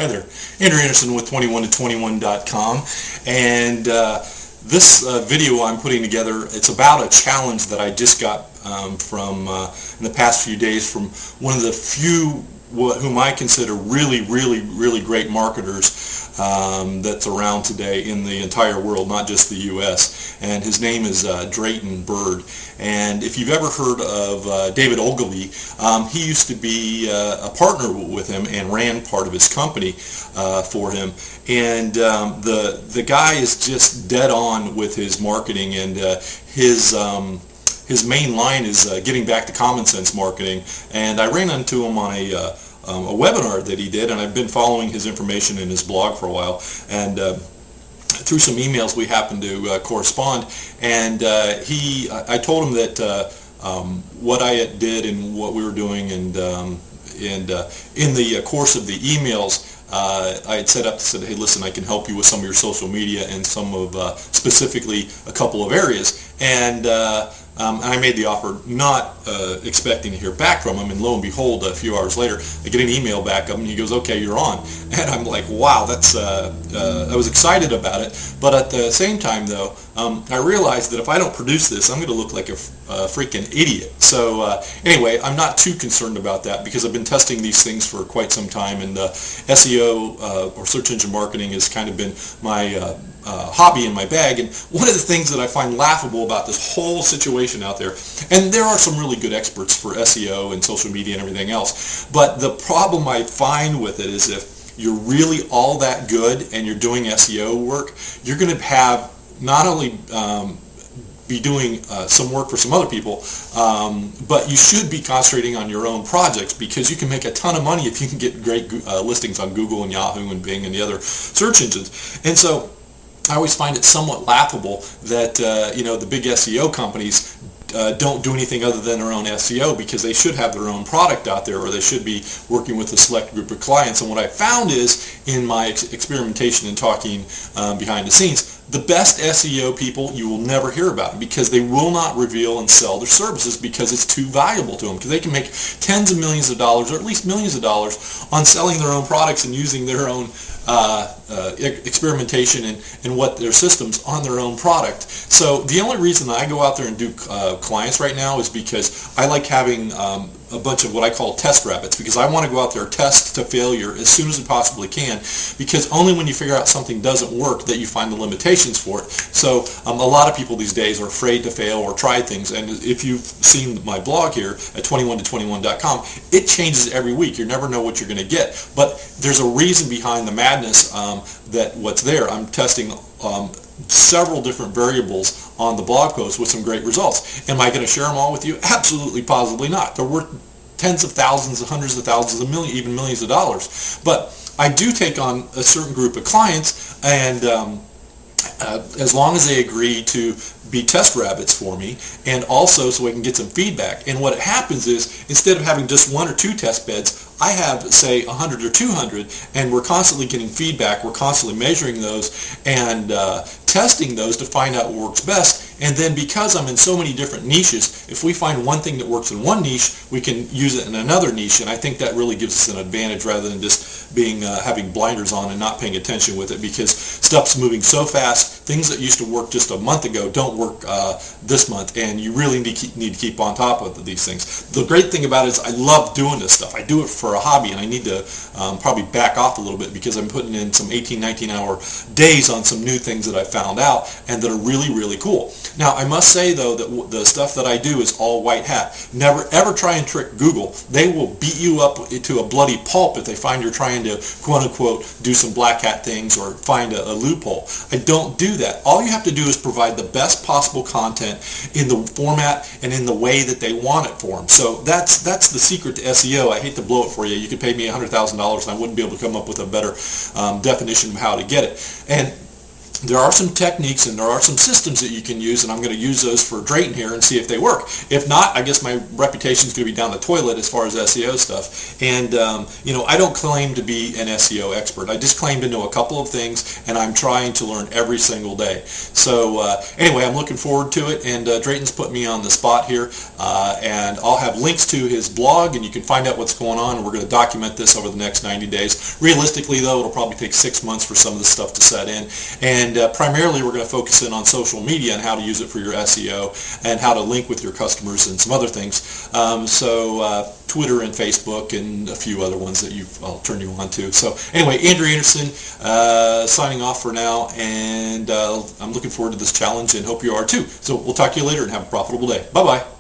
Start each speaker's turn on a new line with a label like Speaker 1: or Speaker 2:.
Speaker 1: Hi there, Andrew Anderson with 21to21.com, and this video I'm putting together, it's about a challenge that I just got from in the past few days from one of the few whom I consider really great marketers that's around today in the entire world, not just the U.S. And his name is Drayton Bird. And if you've ever heard of David Ogilvy, he used to be a partner with him and ran part of his company for him. And the guy is just dead on with his marketing, and his main line is getting back to common sense marketing. And I ran into him on a webinar that he did, and I've been following his information in his blog for a while. And through some emails we happened to correspond, and I told him that what I did and what we were doing, and in the course of the emails, I had said, hey, listen, I can help you with some of your social media and some of specifically a couple of areas, and I made the offer, not expecting to hear back from him, and lo and behold, a few hours later, I get an email back of him, and he goes, okay, you're on. And I'm like, wow, that's, I was excited about it, but at the same time, though, I realized that if I don't produce this, I'm going to look like a freaking idiot. So anyway, I'm not too concerned about that, because I've been testing these things for quite some time, and SEO, or search engine marketing, has kind of been my hobby in my bag. And one of the things that I find laughable about this whole situation out there, and there are some really good experts for SEO and social media and everything else, but the problem I find with it is if you're really all that good and you're doing SEO work, you're going to have not only be doing some work for some other people, but you should be concentrating on your own projects, because you can make a ton of money if you can get great listings on Google and Yahoo and Bing and the other search engines. And so I always find it somewhat laughable that the big SEO companies don't do anything other than their own SEO, because they should have their own product out there, or they should be working with a select group of clients. And what I found is, in my experimentation and talking behind the scenes, the best SEO people, you will never hear about them, because they will not reveal and sell their services, because it's too valuable to them, because they can make tens of millions of dollars, or at least millions of dollars, on selling their own products and using their own experimentation and what their systems on their own product. So the only reason I go out there and do clients right now is because I like having a bunch of what I call test rabbits, because I want to go out there, test to failure as soon as we possibly can, because only when you figure out something doesn't work that you find the limitations for it. So a lot of people these days are afraid to fail or try things, and if you've seen my blog here at 21to21.com, it changes every week. You never know what you're going to get, but there's a reason behind the madness that what's there. I'm testing several different variables on the blog post with some great results. Am I going to share them all with you? Absolutely, positively not. They're worth tens of thousands, hundreds of thousands, of millions, even millions of dollars. But I do take on a certain group of clients, and as long as they agree to be test rabbits for me, and also so I can get some feedback. And what happens is, instead of having just one or two test beds, I have, say, 100 or 200, and we're constantly getting feedback. We're constantly measuring those and testing those to find out what works best. And then, because I'm in so many different niches, if we find one thing that works in one niche, we can use it in another niche. And I think that really gives us an advantage, rather than just being having blinders on and not paying attention with it, because stuff's moving so fast. Things that used to work just a month ago don't work this month, and you really need to keep on top of these things. The great thing about it is I love doing this stuff. I do it for a hobby, and I need to probably back off a little bit, because I'm putting in some 18, 19-hour days on some new things that I found out and that are really cool. Now, I must say, though, that the stuff that I do is all white hat. Never ever try and trick Google. They will beat you up to a bloody pulp if they find you're trying to, quote-unquote, do some black hat things or find a loophole. I don't do that. All you have to do is provide the best possible content in the format and in the way that they want it for them. So that's the secret to SEO. I hate to blow it for you. You could pay me $100,000 and I wouldn't be able to come up with a better definition of how to get it. And there are some techniques and there are some systems that you can use, and I'm going to use those for Drayton here and see if they work. If not, I guess my reputation is going to be down the toilet as far as SEO stuff. And I don't claim to be an SEO expert. I just claim to know a couple of things, and I'm trying to learn every single day. So anyway, I'm looking forward to it, and Drayton's put me on the spot here, and I'll have links to his blog, and you can find out what's going on, and we're going to document this over the next 90 days. Realistically, though, it'll probably take 6 months for some of this stuff to set in. And primarily we're going to focus in on social media and how to use it for your SEO and how to link with your customers and some other things. Twitter and Facebook and a few other ones that I'll turn you on to. So anyway, Andrew Anderson signing off for now, and I'm looking forward to this challenge and hope you are too. So we'll talk to you later and have a profitable day. Bye-bye.